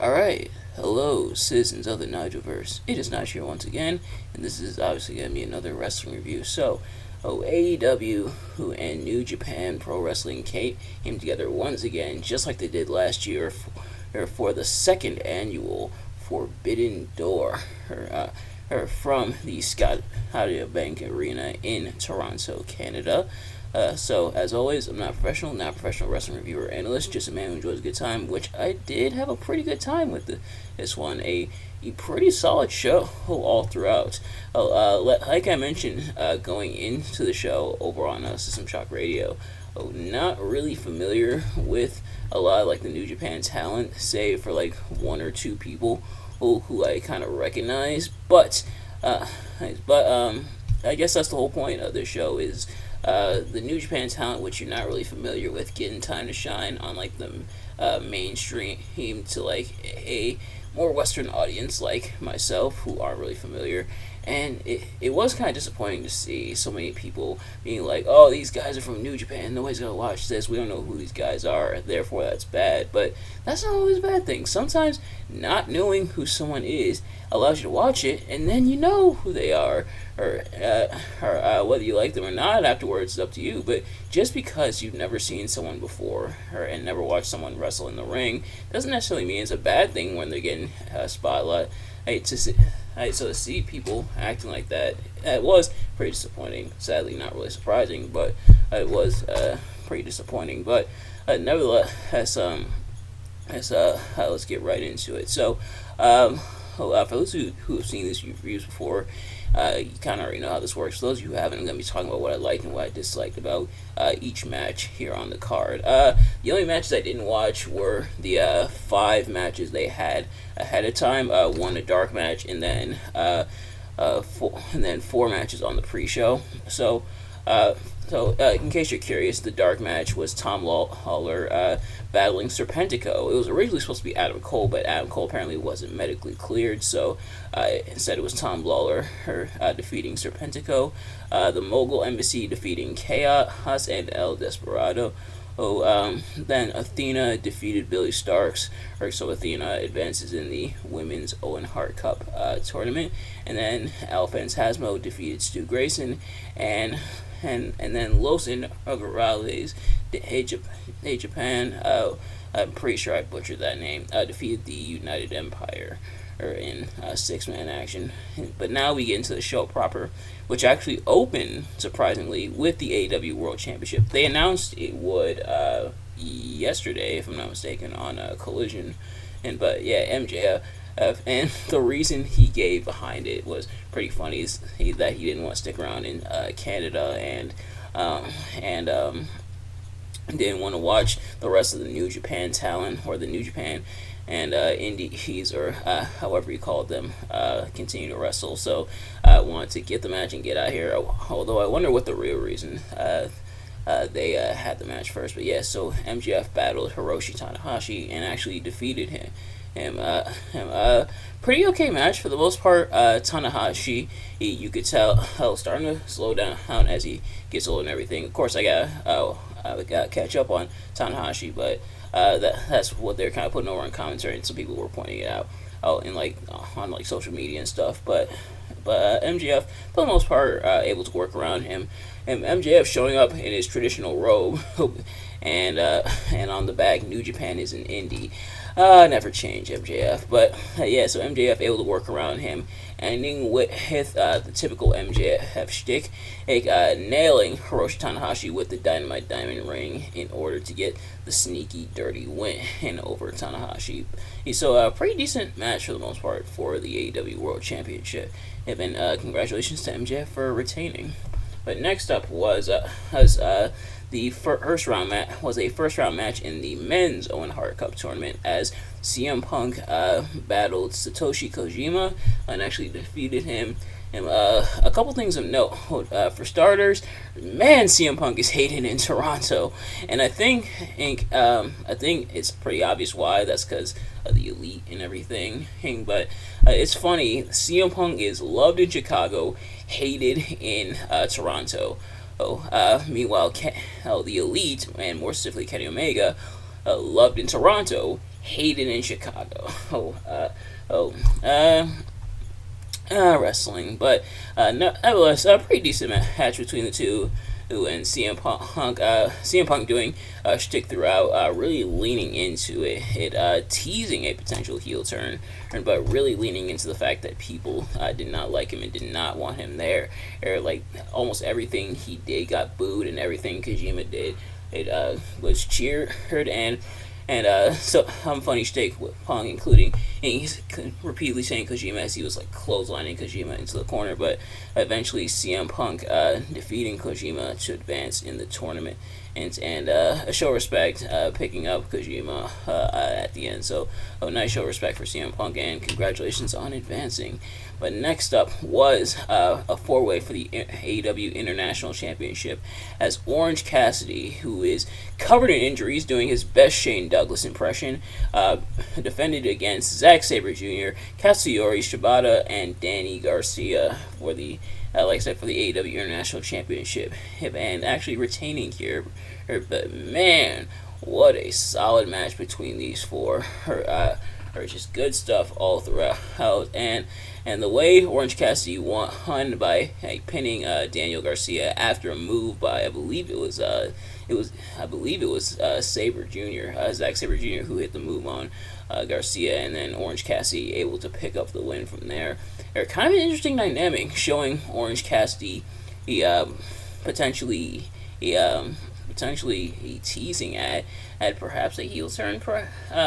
Alright, hello, citizens of the Nigelverse. It is Nigel here once again, and this is obviously going to be another wrestling review. So, AEW and New Japan Pro Wrestling came together once again, just like they did last year for the second annual Forbidden Door from the Scotiabank Arena in Toronto, Canada. So, as always, I'm not not a professional wrestling reviewer or analyst, just a man who enjoys a good time, which I did have a pretty good time with this one. A pretty solid show all throughout. Like I mentioned going into the show over on System Shock Radio, not really familiar with a lot of like the New Japan talent, save for like one or two people who I kind of recognize, uh, I guess that's the whole point of this show is the New Japan talent, which you're not really familiar with, getting time to shine on like the mainstream to like a more Western audience like myself who aren't really familiar. And it was kind of disappointing to see so many people being like, oh, these guys are from New Japan, nobody's going to watch this, we don't know who these guys are, therefore that's bad. But that's not always a bad thing. Sometimes not knowing who someone is allows you to watch it, and then you know who they are, or whether you like them or not afterwards is up to you. But just because you've never seen someone before and never watched someone wrestle in the ring doesn't necessarily mean it's a bad thing when they're getting a spotlight. So to see people acting like that, it was pretty disappointing. Sadly, not really surprising, but it was pretty disappointing. But nevertheless, let's get right into it. So, for those who have seen these reviews before, you kind of already know how this works. For those of you who haven't, I'm going to be talking about what I liked and what I disliked about each match here on the card. The only matches I didn't watch were the 5 matches they had ahead of time. One a dark match, and then 4 matches on the pre-show. So, in case you're curious, the dark match was Tom Lawler battling Serpentico. It was originally supposed to be Adam Cole, but Adam Cole apparently wasn't medically cleared, so instead it was Tom Lawler defeating Serpentico. The Mogul Embassy defeating Chaos and El Desperado. Then Athena defeated Billy Starks, so Athena advances in the Women's Owen Hart Cup tournament. And then El Phantasmo defeated Stu Grayson, and then Los Inaugurales de Japan, I'm pretty sure I butchered that name, defeated the United Empire in 6-man action. But now we get into the show proper, which actually opened, surprisingly, with the AEW World Championship. They announced it would yesterday, if I'm not mistaken, on Collision. But MJF. And the reason he gave behind it was pretty funny. That he didn't want to stick around in Canada and didn't want to watch the rest of the New Japan talent, or the New Japan and indies, or however you call them, continue to wrestle. So I wanted to get the match and get out of here. Although I wonder what the real reason they had the match first. But yeah, so MJF battled Hiroshi Tanahashi and actually defeated him. Pretty okay match for the most part. Tanahashi, you could tell starting to slow down as he gets older and everything. Of course, I gotta catch up on Tanahashi, but that's what they're kind of putting over in commentary, and some people were pointing it out in on social media and stuff. But MJF, for the most part, able to work around him, and MJF showing up in his traditional robe, and on the back, New Japan is an indie. Never change, MJF. But so MJF able to work around him, ending with the typical MJF shtick, nailing Hiroshi Tanahashi with the Dynamite Diamond Ring in order to get the sneaky, dirty win over Tanahashi. So a pretty decent match for the most part for the AEW World Championship. And congratulations to MJF for retaining. But next up was the first round match in the men's Owen Hart Cup tournament, as CM Punk battled Satoshi Kojima and actually defeated him. And a couple things of note. For starters, man, CM Punk is hated in Toronto, and I think it's pretty obvious why. That's because of the elite and everything. But it's funny. CM Punk is loved in Chicago, hated in Toronto. Meanwhile, the elite, and more specifically Kenny Omega, loved in Toronto, hated in Chicago. Oh, wrestling, but nevertheless, a pretty decent match between the two. And CM Punk doing shtick throughout, really leaning into it, teasing a potential heel turn, but really leaning into the fact that people did not like him and did not want him there. Like almost everything he did got booed, and everything Kojima did, it was cheered and so some funny shtick with Punk, including he's repeatedly saying Kojima as he was like clotheslining Kojima into the corner, but eventually CM Punk defeating Kojima to advance in the tournament and show respect, picking up Kojima at the end. So a nice show respect for CM Punk and congratulations on advancing. But next up was a four-way for the AEW International Championship as Orange Cassidy, who is covered in injuries, doing his best Shane Douglas impression, defended against Zack Sabre Jr., Katsuyori Shibata, and Danny Garcia for the like I said, for the AEW International Championship, and actually retaining here. But man, what a solid match between these four. Are just good stuff all throughout, and the way Orange Cassidy won by pinning Daniel Garcia after a move by I believe it was Sabre Jr. Zack Sabre Jr. who hit the move on Garcia, and then Orange Cassidy able to pick up the win from there. They're kind of an interesting dynamic, showing Orange Cassidy potentially teasing at perhaps a heel turn,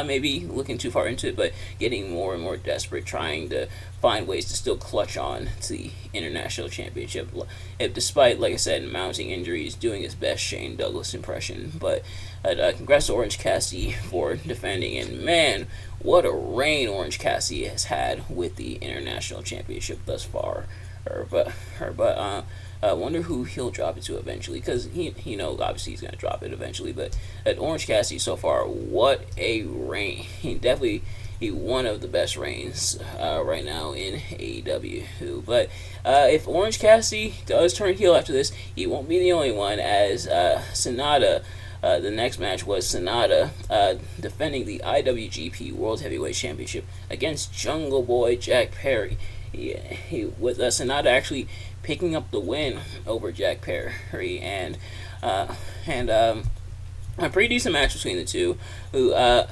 maybe looking too far into it, but getting more and more desperate, trying to find ways to still clutch on to the International Championship, despite, like I said, mounting injuries, doing his best Shane Douglas impression. But congrats to Orange Cassidy for defending, and man, what a reign Orange Cassidy has had with the International Championship thus far. I wonder who he'll drop it to eventually, because he knows obviously he's going to drop it eventually. But at Orange Cassidy so far, what a reign! Definitely one of the best reigns right now in AEW. But if Orange Cassidy does turn heel after this, he won't be the only one, as Sonata. The next match was Sonata defending the IWGP World Heavyweight Championship against Jungle Boy Jack Perry. With Sonata actually picking up the win over Jack Perry, and a pretty decent match between the two, and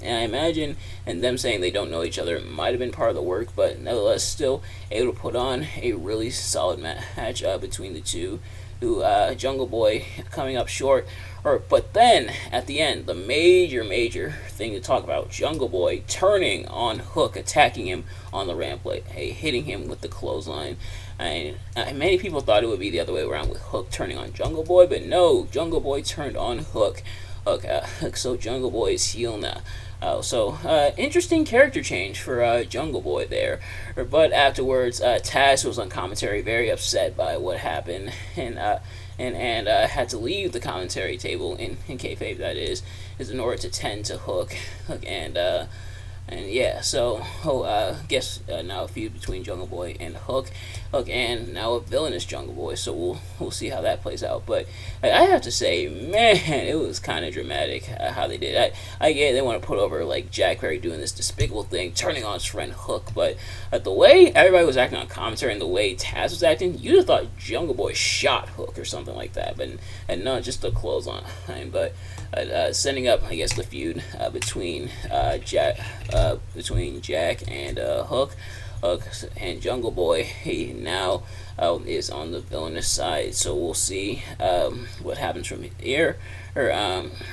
I imagine, and them saying they don't know each other might have been part of the work, but nevertheless still able to put on a really solid match between the two. Jungle Boy coming up short, but then at the end, the major thing to talk about: Jungle Boy turning on Hook, attacking him on the ramp, hitting him with the clothesline. Many people thought it would be the other way around, with Hook turning on Jungle Boy, but no, Jungle Boy turned on Hook. So Jungle Boy is heel now. Interesting character change for Jungle Boy there. But afterwards, Taz was on commentary, very upset by what happened, and had to leave the commentary table in kayfabe, that is in order to tend to Hook, and yeah, so guess now a feud between Jungle Boy and Hook, and now a villainous Jungle Boy. So we'll see how that plays out. But I have to say, man, it was kind of dramatic how they did it. I get they want to put over like Jack Perry doing this despicable thing, turning on his friend Hook, but the way everybody was acting on commentary and the way Taz was acting, you'd have thought Jungle Boy shot Hook or something like that, but not just the clothesline. But setting up, I guess, the feud between Jack and Hook and Jungle Boy. He now is on the villainous side, so we'll see what happens from here. Or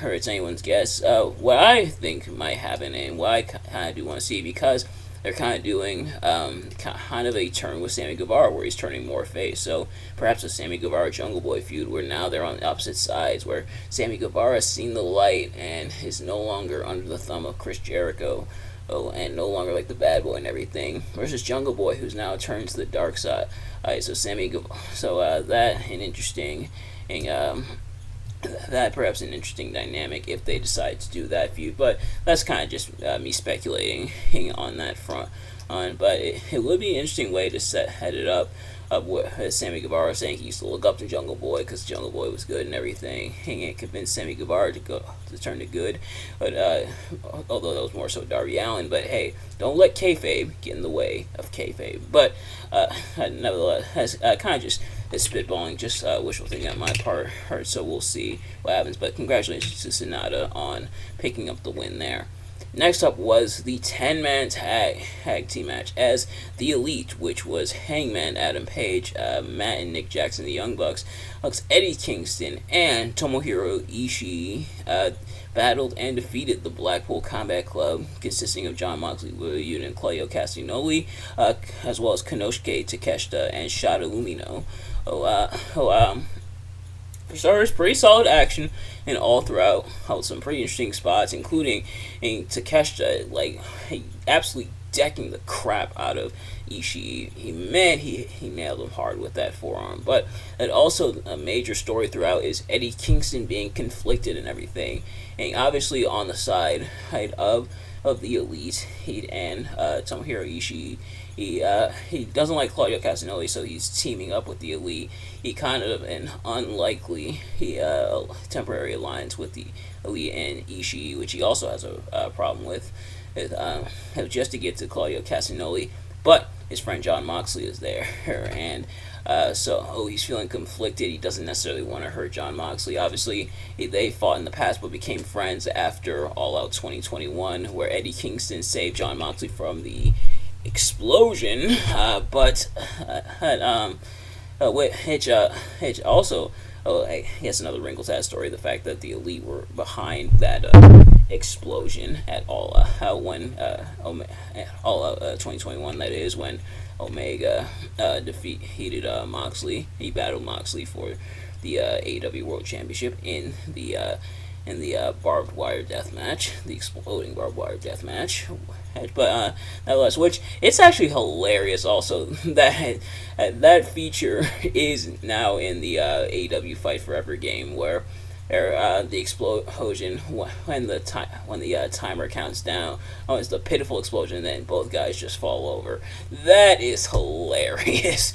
it's anyone's guess. What I think might happen, and what I kind of do want to see, because they're kind of doing kind of a turn with Sammy Guevara, where he's turning more face. So perhaps a Sammy Guevara Jungle Boy feud, where now they're on the opposite sides, where Sammy Guevara has seen the light and is no longer under the thumb of Chris Jericho, and no longer like the bad boy and everything, versus Jungle Boy, who's now turned to the dark side. That an interesting, that perhaps an interesting dynamic if they decide to do that feud. But that's kind of just me speculating on that front. But it would be an interesting way to head it up. with Sammy Guevara saying he used to look up to Jungle Boy because Jungle Boy was good and everything. He convinced Sammy Guevara to turn to good, but although that was more so Darby Allin. But hey, don't let kayfabe get in the way of kayfabe. But nevertheless, kind of just spitballing, just wishful thinking on my part. So we'll see what happens. But congratulations to Sonata on picking up the win there. Next up was the 10-man tag team match as the Elite, which was Hangman Adam Page, Matt and Nick Jackson, the Young Bucks, Eddie Kingston, and Tomohiro Ishii battled and defeated the Blackpool Combat Club, consisting of Jon Moxley, Wheeler Yuta, and Claudio Castagnoli, as well as Konosuke Takeshita and Shota Umino. For starters, pretty solid action and all throughout. Some pretty interesting spots, including Takeshita, absolutely decking the crap out of Ishii. He nailed him hard with that forearm. But also a major story throughout is Eddie Kingston being conflicted and everything. And obviously on the side of the Elite, and Tomohiro Ishii, he doesn't like Claudio Castagnoli, so he's teaming up with the Elite. He kind of an unlikely temporary alliance with the Elite and Ishii, which he also has a problem with, just to get to Claudio Castagnoli. But his friend Jon Moxley is there, and so he's feeling conflicted. He doesn't necessarily want to hurt Jon Moxley. Obviously, they fought in the past but became friends after All Out 2021, where Eddie Kingston saved Jon Moxley from the explosion, but which also, I guess another wrinkle to that story, the fact that the Elite were behind that explosion at All Out 2021, that is, when Omega defeated Moxley. He battled Moxley for the AEW World Championship in the barbed wire death match, the exploding barbed wire death match. But nevertheless, which it's actually hilarious. Also, that feature is now in the AEW Fight Forever game, where the explosion when the timer counts down. It's the pitiful explosion, and then both guys just fall over. That is hilarious.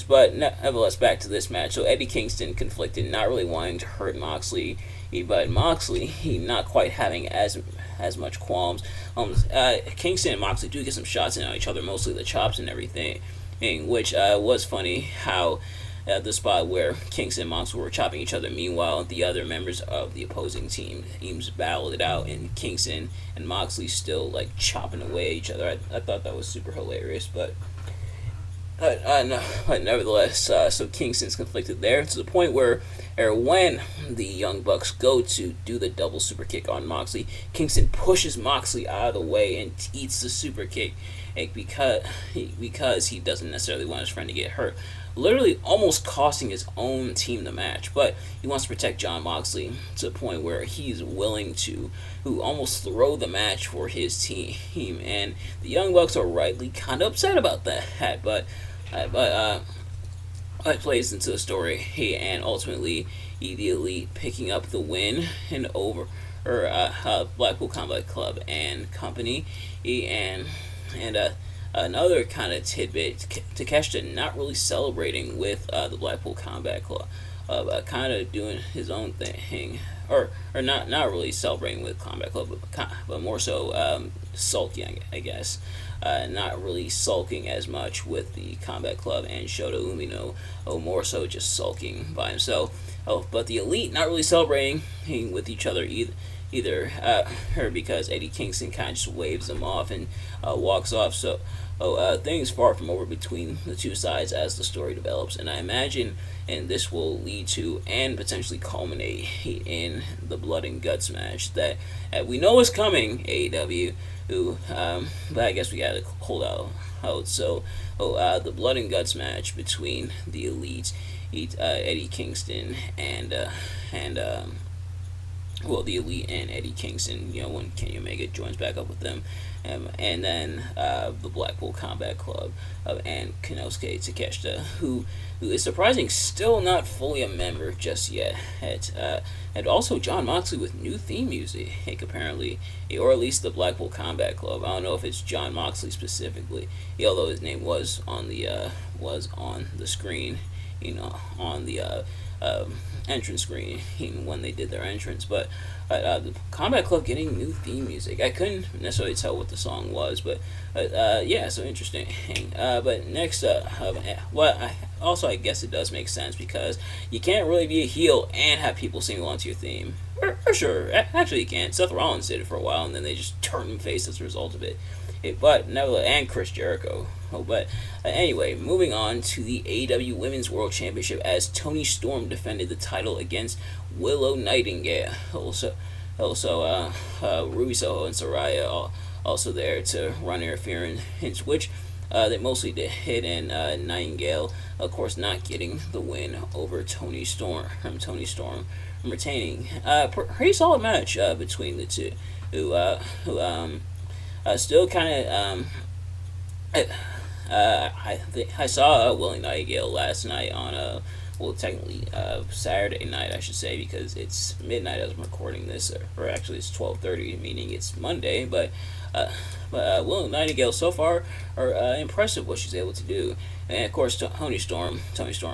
But nevertheless, back to this match. So Eddie Kingston conflicted, not really wanting to hurt Moxley. But Moxley, he not quite having as much qualms. Kingston and Moxley do get some shots in on each other, mostly the chops and everything, which was funny how the spot where Kingston and Moxley were chopping each other. Meanwhile, the other members of the opposing teams battled it out, and Kingston and Moxley still chopping away at each other. I thought that was super hilarious, but nevertheless, so Kingston's conflicted there to the point where when the Young Bucks go to do the double super kick on Moxley, Kingston pushes Moxley out of the way and eats the super kick because he doesn't necessarily want his friend to get hurt, literally almost costing his own team the match. But he wants to protect Jon Moxley to the point where he's willing to almost throw the match for his team, and the Young Bucks are rightly kind of upset about that. But it plays into the story, and ultimately the Elite picking up the win and over Blackpool Combat Club and company, and another kind of tidbit: Takeshita not really celebrating with the Blackpool Combat Club, kind of doing his own thing, or not really celebrating with Combat Club, but more so sulking, I guess. Not really sulking as much with the Combat Club and Shota Umino, more so just sulking by himself. But the Elite not really celebrating with each other either, because Eddie Kingston kind of just waves them off and walks off. So things far from over between the two sides as the story develops, and I imagine this will lead to and potentially culminate in the Blood and Guts match that we know is coming, AEW. But I guess we gotta hold out. So, the Blood and Guts match between the Elite, Eddie Kingston and well, the Elite and Eddie Kingston, when Kenny Omega joins back up with them, and then the Blackpool Combat Club and Konosuke Takeshita, who is surprising still not fully a member just yet. And also John Moxley with new theme music, apparently, or at least the Blackpool Combat Club. I don't know if it's John Moxley specifically, although his name was on the screen, on the entrance screen when they did their entrance. But the Combat Club getting new theme music. I couldn't necessarily tell what the song was, but yeah, so interesting. But next up, I guess it does make sense because you can't really be a heel and have people sing along to your theme. For sure, actually you can't. Seth Rollins did it for a while, and then they just turned him face as a result of it. But nevertheless, and Chris Jericho. But anyway, moving on to the AEW Women's World Championship as Toni Storm defended the title against Willow Nightingale. Also, Ruby Soho and Saraya also there to run interference, which they mostly did hit, and Nightingale, of course, not getting the win over Toni Storm. Toni Storm retaining. Pretty solid match between the two, who still kind of I saw Willie Nightingale last night on technically Saturday night, I should say, because it's midnight as I'm recording this, or actually it's 12:30, meaning it's Monday. But Willie Nightingale so far are impressive what she's able to do, and of course Toni Storm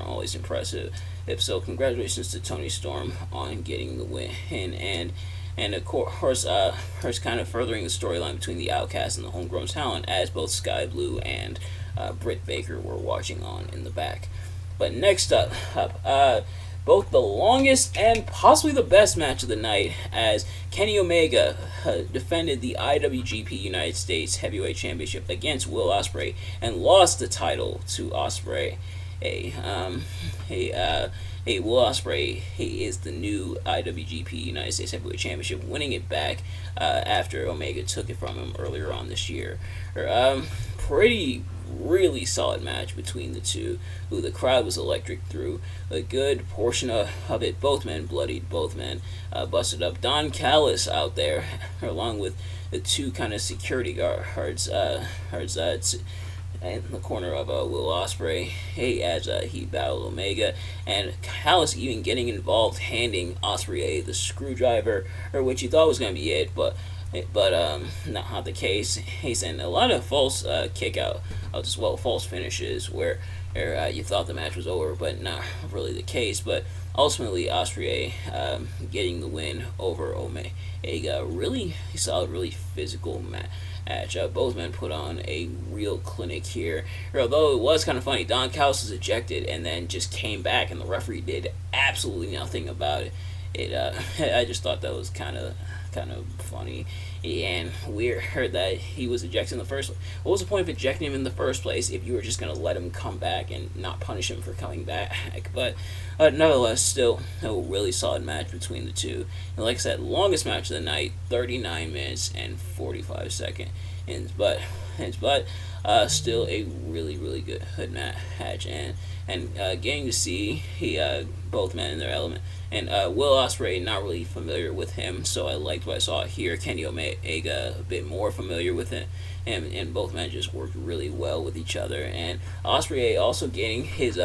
always impressive. If so, congratulations to Toni Storm on getting the win, and of course, hers kind of furthering the storyline between the Outcast and the Homegrown Talent, as both Sky Blue and Britt Baker were watching on in the back. But next up, both the longest and possibly the best match of the night, as Kenny Omega defended the IWGP United States Heavyweight Championship against Will Ospreay and lost the title to Ospreay. Will Ospreay, he is the new IWGP United States Heavyweight Championship, winning it back after Omega took it from him earlier on this year. Really solid match between the two, who the crowd was electric through a good portion of it. Both men bloodied, both men busted up. Don Callis out there, along with the two kind of security guards, in the corner of Will Ospreay, as he battled Omega, and Callis even getting involved, handing Ospreay the screwdriver, or which he thought was going to be it, but not the case. He's in a lot of false false finishes where you thought the match was over, but not really the case. But ultimately, Ospreay getting the win over Omega. Really solid, really physical match. Both men put on a real clinic here. Although it was kind of funny, Don Callis was ejected and then just came back, and the referee did absolutely nothing about it. I just thought that was kind of funny and weird that he was ejected in the first place. What was the point of ejecting him in the first place if you were just going to let him come back and not punish him for coming back? But nevertheless, still a really solid match between the two. And like I said, longest match of the night, 39 minutes and 45 seconds. But still a really good match, and getting to see both men in their element. And Will Ospreay, not really familiar with him, so I liked what I saw here. Kenny Omega, a bit more familiar with it, and both men just worked really well with each other. And Ospreay also getting his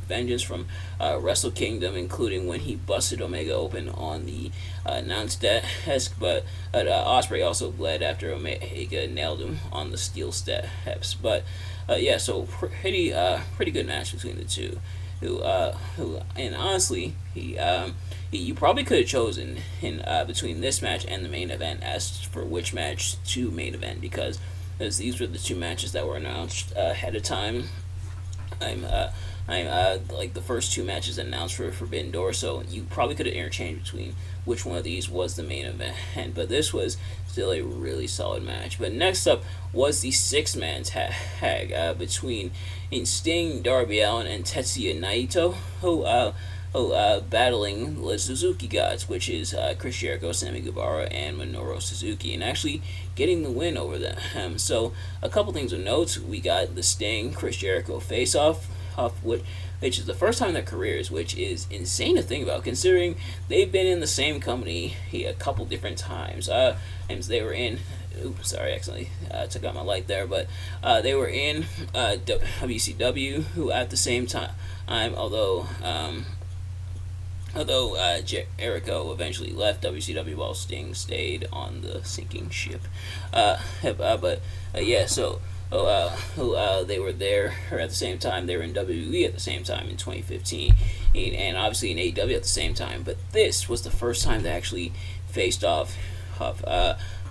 vengeance from Wrestle Kingdom, including when he busted Omega open on the announce desk. But Ospreay also bled after Omega nailed him on the steel steps. But yeah, so pretty good match between the two. Who and honestly, you probably could have chosen in between this match and the main event as for which match to main event, because as these were the two matches that were announced ahead of time. I'm like the first two matches announced for Forbidden Door, so you probably could have interchanged between which one of these was the main event. But this was still a really solid match. But next up was the six-man tag between Sting, Darby Allin, and Tetsuya Naito, who battling the Suzuki Gods, which is Chris Jericho, Sammy Guevara, and Minoru Suzuki, and actually getting the win over them. So a couple things of note: we got the Sting Chris Jericho face-off which is the first time in their careers, which is insane to think about, considering they've been in the same company a couple different times. And they were in. Oops, sorry, I accidentally took out my light there, but they were in WCW, who at the same time, Jericho eventually left WCW while Sting stayed on the sinking ship. They were there, or at the same time, they were in WWE at the same time in 2015, and obviously in AEW at the same time. But this was the first time they actually faced off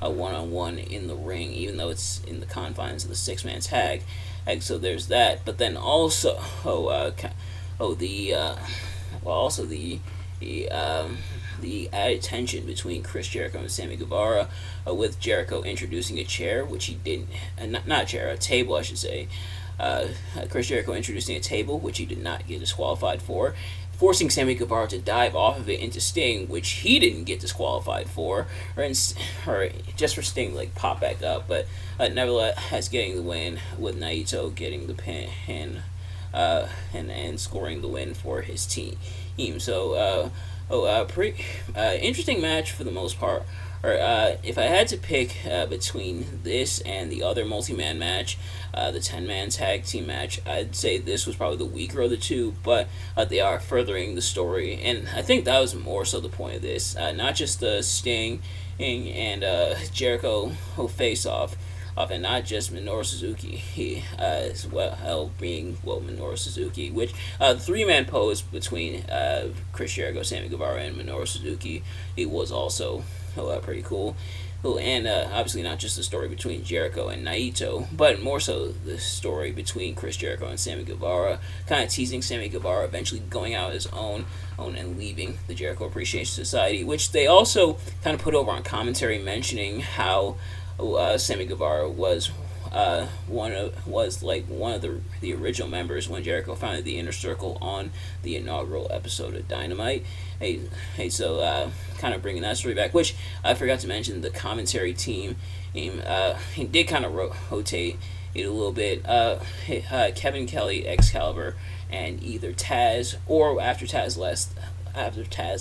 a one-on-one in the ring, even though it's in the confines of the six-man tag. And so there's that. But then also, the added tension between Chris Jericho and Sammy Guevara, with Jericho introducing a chair, which he didn't, not a chair, a table, I should say. Chris Jericho introducing a table, which he did not get disqualified for, forcing Sammy Guevara to dive off of it into Sting, which he didn't get disqualified for, or just for Sting like pop back up, but nevertheless getting the win, with Naito getting the pin and scoring the win for his team. So pretty interesting match for the most part. Or if I had to pick between this and the other multi-man match, the 10-man tag team match, I'd say this was probably the weaker of the two, but they are furthering the story, and I think that was more so the point of this, not just the Sting and Jericho face-off, and not just Minoru Suzuki, as well being Minoru Suzuki, which the three-man pose between Chris Jericho, Sammy Guevara, and Minoru Suzuki, it was also pretty cool. And obviously not just the story between Jericho and Naito, but more so the story between Chris Jericho and Sammy Guevara, kind of teasing Sammy Guevara eventually going out his own and leaving the Jericho Appreciation Society, which they also kind of put over on commentary, mentioning how Sammy Guevara was one of the original members when Jericho founded the Inner Circle on the inaugural episode of Dynamite. So kind of bringing that story back, which I forgot to mention, the commentary team he did kind of rotate it a little bit. Kevin Kelly, Excalibur, and either Taz, or after Taz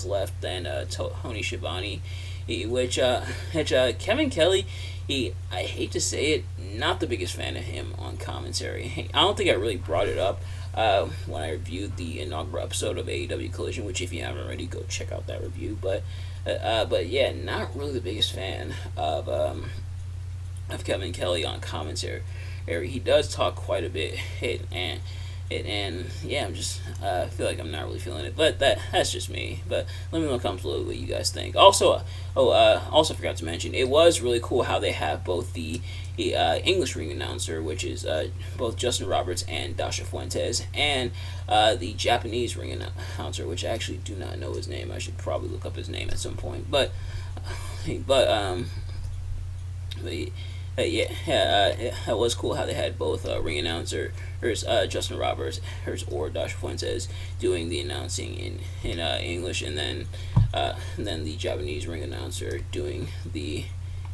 left, then Tony Schiavone, which Kevin Kelly, I hate to say it, not the biggest fan of him on commentary. I don't think I really brought it up when I reviewed the inaugural episode of AEW Collision, which if you haven't already, go check out that review. But yeah, not really the biggest fan of Kevin Kelly on commentary. He does talk quite a bit, and yeah, I'm just feel like I'm not really feeling it, but that's just me. But let me know in the comments below what you guys think. Also, also forgot to mention, it was really cool how they have both the English ring announcer, which is both Justin Roberts and Dasha Fuentes, and the Japanese ring announcer, which I actually do not know his name. I should probably look up his name at some point. But it was cool how they had both ring announcer, Justin Roberts, or Dasha Fuentes, doing the announcing in English, and then the Japanese ring announcer doing the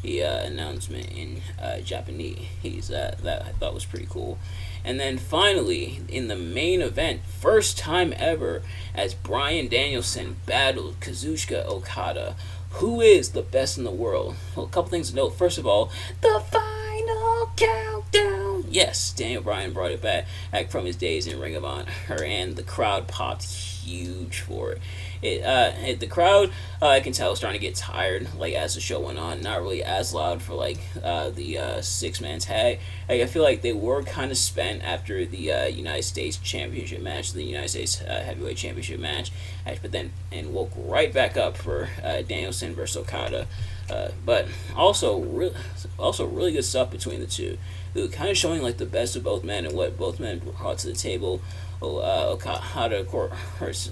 announcement in Japanese. That I thought was pretty cool. And then finally, in the main event, first time ever, as Bryan Danielson battled Kazuchika Okada, who is the best in the world. Well, a couple things to note. First of all, the final countdown. Yes, Daniel Bryan brought it back from his days in Ring of Honor, and the crowd popped huge for it. The crowd, I can tell, was starting to get tired, like, as the show went on. Not really as loud for, like, the six-man tag. Like, I feel like they were kind of spent after the United States Championship match, the United States Heavyweight Championship match, but then and woke right back up for Danielson versus Okada. But also really good stuff between the two. Kind of showing, like, the best of both men and what both men brought to the table. Okada, of course,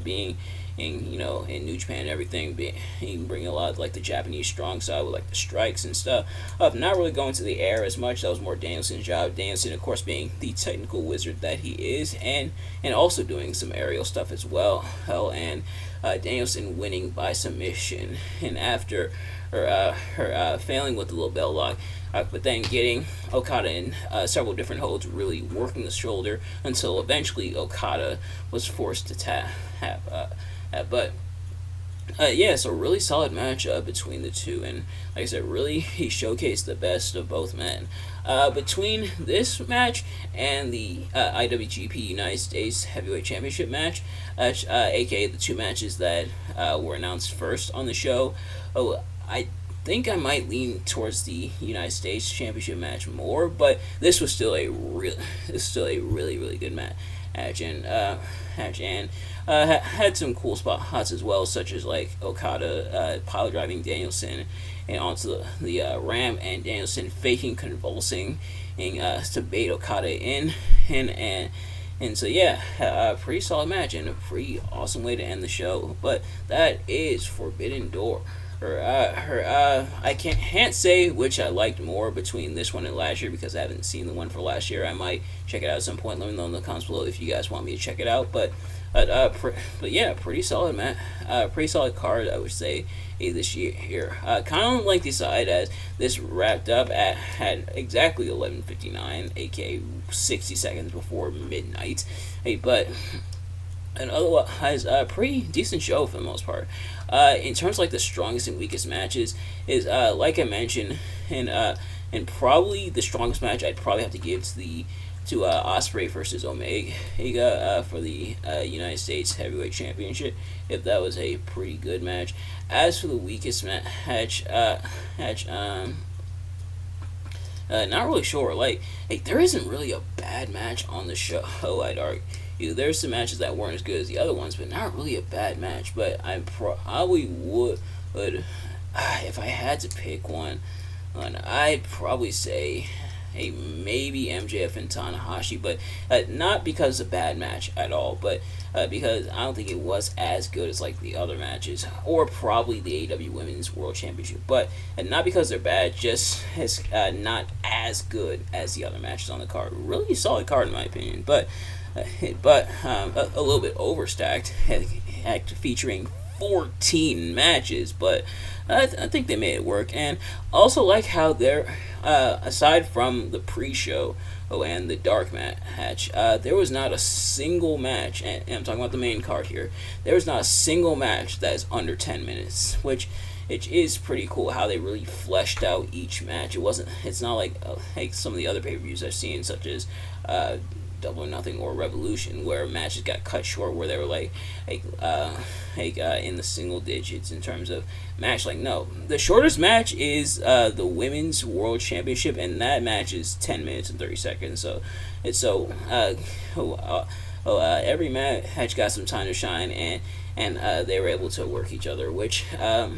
being in New Japan and everything, bringing a lot of, like, the Japanese strong side with, like, the strikes and stuff. Not really going to the air as much. That was more Danielson's job. Danielson, of course, being the technical wizard that he is, and also doing some aerial stuff as well. And Danielson winning by submission. And after her failing with the little bell lock, but then getting Okada in several different holds, really working the shoulder until eventually Okada was forced to tap. But yeah, so really solid match between the two, and like I said, really he showcased the best of both men. Between this match and the IWGP United States Heavyweight Championship match, aka the two matches that were announced first on the show, I think I might lean towards the United States Championship match more, but this was still a really good match. And had some cool spots as well, such as like Okada pile driving Danielson and onto the ramp, and Danielson faking convulsing and to bait Okada in, and so yeah, a pretty solid match and a pretty awesome way to end the show. But that is Forbidden Door. I can't say which I liked more between this one and last year, because I haven't seen the one for last year. I might check it out at some point. Let me know in the comments below if you guys want me to check it out. But yeah, pretty solid, man. Pretty solid card, I would say, this year here. Kind of on the lengthy side, as this wrapped up at exactly 11:59, aka 60 seconds before midnight. But and otherwise, pretty decent show for the most part. In terms of like the strongest and weakest matches, is like I mentioned, and probably the strongest match I'd probably have to give to Ospreay versus Omega for the United States Heavyweight Championship, if that was a pretty good match. As for the weakest match, not really sure. Like there isn't really a bad match on the show, I'd argue. There's some matches that weren't as good as the other ones, but not really a bad match. But I probably would if I had to pick one, I'd probably say maybe MJF and Tanahashi, but not because it's a bad match at all, but because I don't think it was as good as like the other matches, or probably the AEW Women's World Championship, but not because they're bad, just as not as good as the other matches on the card. Really solid card in my opinion, but a little bit overstacked, featuring 14 matches, but I think they made it work. And also like how they're aside from the pre-show and the dark match, there was not a single match, and I'm talking about the main card here, there was not a single match that is under 10 minutes, which it is pretty cool how they really fleshed out each match. It's not like some of the other pay-per-views I've seen, such as Double or Nothing or Revolution, where matches got cut short, where they were in the single digits in terms of match. Like, no, the shortest match is the Women's World Championship, and that match is 10 minutes and 30 seconds. So every match got some time to shine, and they were able to work each other, which I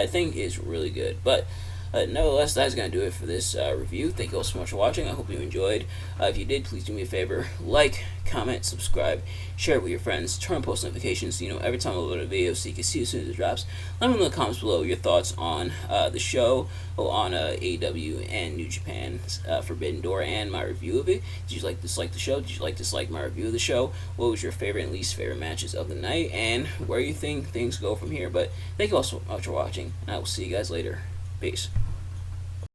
think is really good. But nevertheless, that's going to do it for this review. Thank you all so much for watching. I hope you enjoyed. If you did, please do me a favor. Like, comment, subscribe, share it with your friends, turn on post notifications so you know every time I upload a video so you can see as soon as it drops. Let me know in the comments below your thoughts on the show, or on AEW and New Japan's Forbidden Door and my review of it. Did you dislike the show? Did you dislike my review of the show? What was your favorite and least favorite matches of the night? And where you think things go from here? But thank you all so much for watching, and I will see you guys later. Peace.